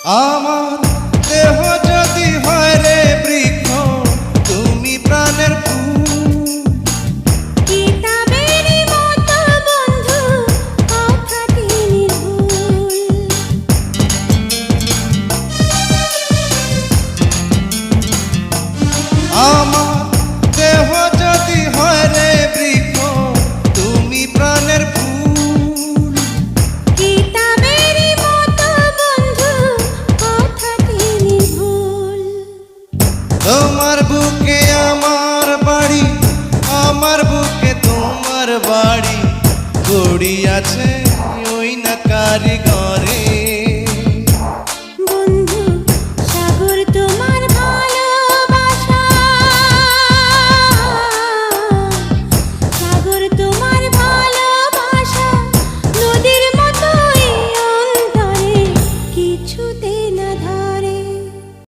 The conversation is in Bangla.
আমার দেহ যদি হয় রে বৃক্ষ, তুমি প্রাণের ফুল। কিতাবেরই মতো বন্ধু, কথাটি নির্ভুল। আমার দেহ যদি হয় রে বৃক্ষ, তুমি প্রাণের ফুল। কিতাবেরই মতো বন্ধু, কথাটি নির্ভুল। তোমার বুকে আমার বাড়ি, আমার বুকে তোমার বাড়ি, গড়ি আছে ওই না কারিগরে।